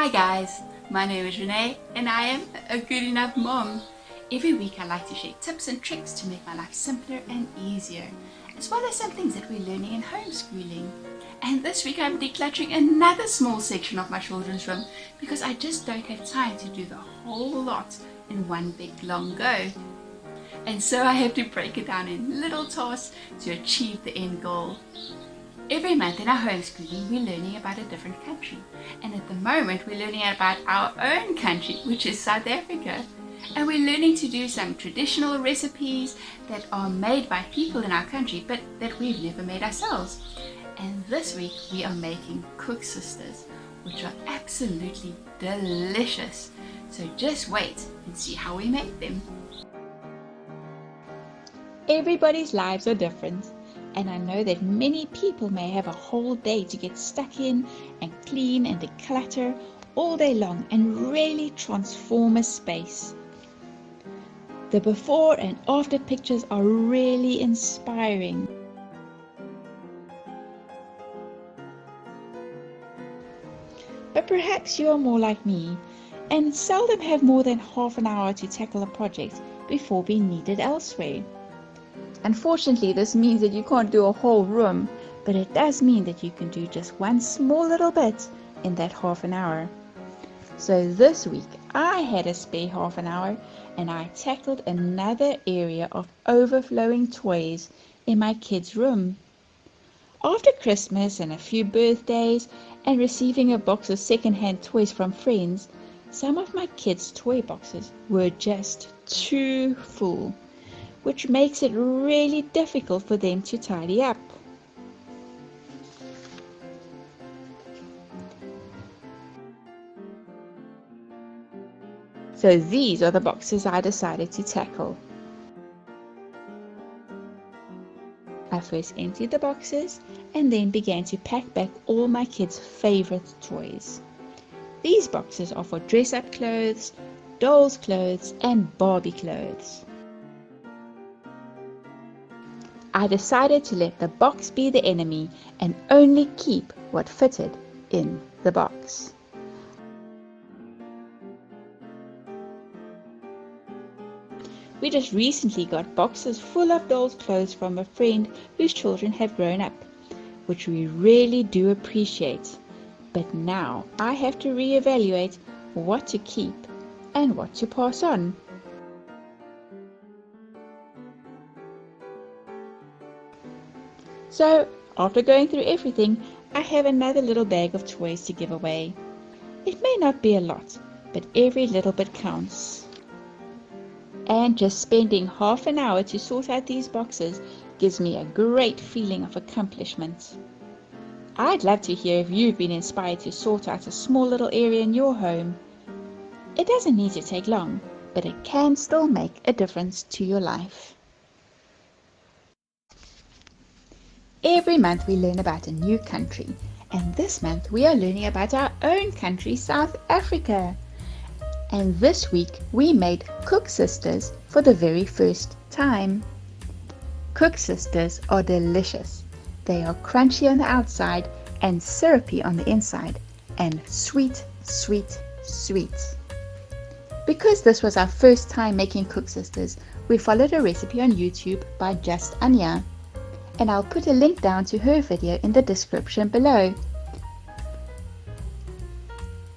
Hi guys, my name is Renee and I am a good enough mom. Every week I like to share tips and tricks to make my life simpler and easier, as well as some things that we're learning in homeschooling. And this week I'm decluttering another small section of my children's room because I just don't have time to do the whole lot in one big long go. And so I have to break it down in little tasks to achieve the end goal. Every month in our homeschooling, we're learning about a different country. And at the moment, we're learning about our own country, which is South Africa. And we're learning to do some traditional recipes that are made by people in our country, but that we've never made ourselves. And this week, we are making Koeksisters, which are absolutely delicious. So just wait and see how we make them. Everybody's lives are different. And I know that many people may have a whole day to get stuck in and clean and declutter all day long and really transform a space. The before and after pictures are really inspiring. But perhaps you are more like me and seldom have more than half an hour to tackle a project before being needed elsewhere. Unfortunately, this means that you can't do a whole room, but it does mean that you can do just one small little bit in that half an hour. So this week, I had a spare half an hour and I tackled another area of overflowing toys in my kids' room. After Christmas and a few birthdays and receiving a box of second-hand toys from friends, some of my kids' toy boxes were just too full, which makes it really difficult for them to tidy up. So these are the boxes I decided to tackle. I first emptied the boxes and then began to pack back all my kids' favorite toys. These boxes are for dress-up clothes, dolls' clothes, and Barbie clothes. I decided to let the box be the enemy and only keep what fitted in the box. We just recently got boxes full of dolls' clothes from a friend whose children have grown up, which we really do appreciate. But now I have to reevaluate what to keep and what to pass on. So, after going through everything, I have another little bag of toys to give away. It may not be a lot, but every little bit counts. And just spending half an hour to sort out these boxes gives me a great feeling of accomplishment. I'd love to hear if you've been inspired to sort out a small little area in your home. It doesn't need to take long, but it can still make a difference to your life. Every month we learn about a new country, and this month we are learning about our own country, South Africa. And this week we made Koeksisters for the very first time. Koeksisters are delicious. They are crunchy on the outside and syrupy on the inside, and sweet, sweet, sweet. Because this was our first time making Koeksisters, we followed a recipe on YouTube by Just Anya. And I'll put a link down to her video in the description below.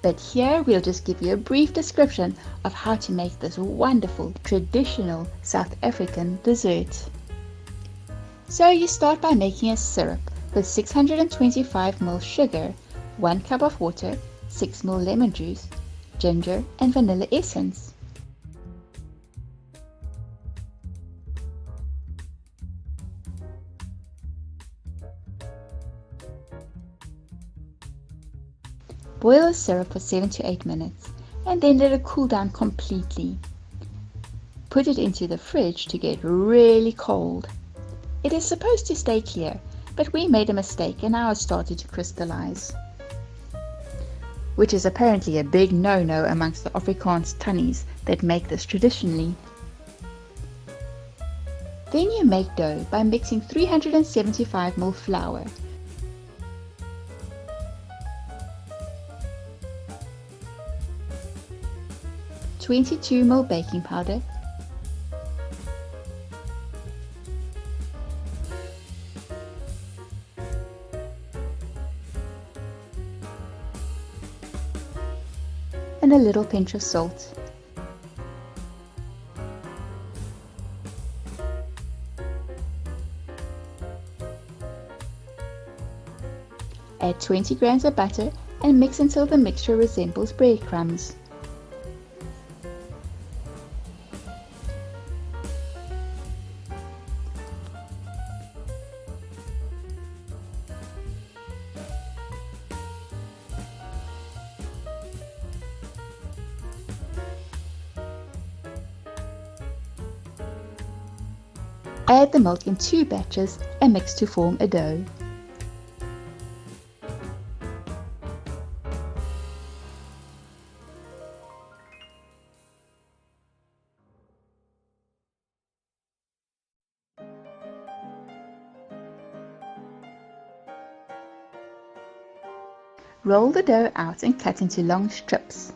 But here we'll just give you a brief description of how to make this wonderful traditional South African dessert. So you start by making a syrup with 625 ml sugar, 1 cup of water, 6 ml lemon juice, ginger and vanilla essence. Boil the syrup for 7 to 8 minutes and then let it cool down completely. Put it into the fridge to get really cold. It is supposed to stay clear, but we made a mistake and ours started to crystallize, which is apparently a big no-no amongst the Afrikaans tannies that make this traditionally. Then you make dough by mixing 375 ml flour, 22 ml baking powder, and a little pinch of salt. Add 20 grams of butter and mix until the mixture resembles breadcrumbs. Add the milk in 2 batches and mix to form a dough. Roll the dough out and cut into long strips.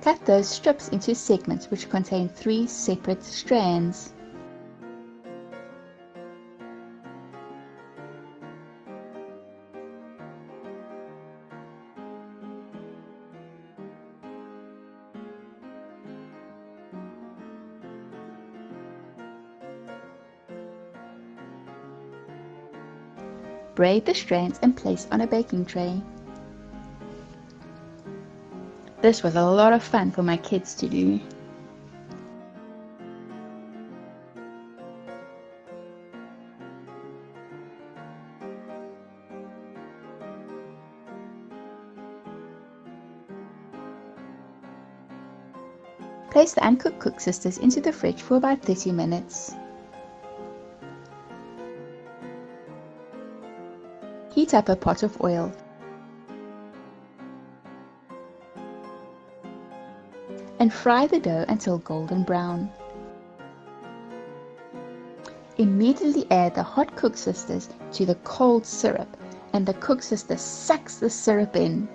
Cut those strips into segments which contain 3 separate strands. Braid the strands and place on a baking tray. This was a lot of fun for my kids to do. Place the uncooked Koeksisters into the fridge for about 30 minutes. Heat up a pot of oil. And fry the dough until golden brown. Immediately add the hot Koeksisters to the cold syrup, and the Koeksister sucks the syrup in.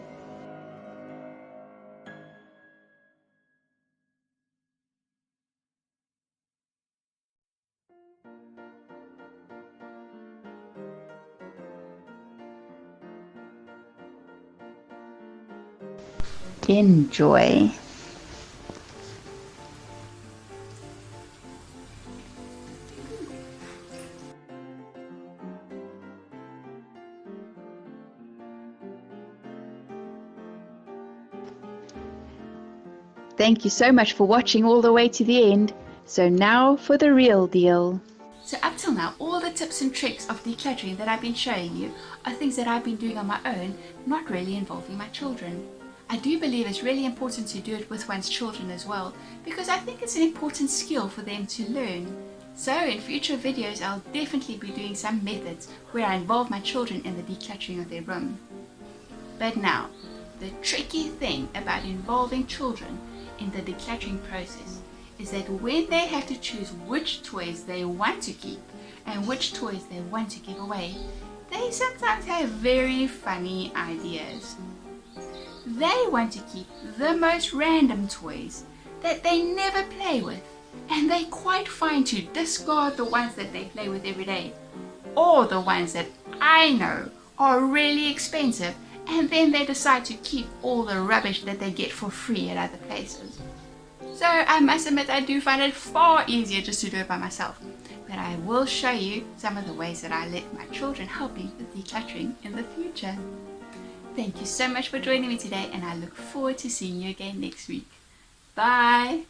Enjoy! Thank you so much for watching all the way to the end. So now for the real deal. So up till now, all the tips and tricks of decluttering that I've been showing you are things that I've been doing on my own, not really involving my children. I do believe it's really important to do it with one's children as well, because I think it's an important skill for them to learn. So in future videos, I'll definitely be doing some methods where I involve my children in the decluttering of their room. But now, the tricky thing about involving children in the decluttering process is that when they have to choose which toys they want to keep and which toys they want to give away, they sometimes have very funny ideas. They want to keep the most random toys that they never play with, and they're quite fine to discard the ones that they play with every day, or the ones that I know are really expensive, and then they decide to keep all the rubbish that they get for free at other places. So I must admit, I do find it far easier just to do it by myself, but I will show you some of the ways that I let my children help me with decluttering in the future. Thank you so much for joining me today, and I look forward to seeing you again next week. Bye!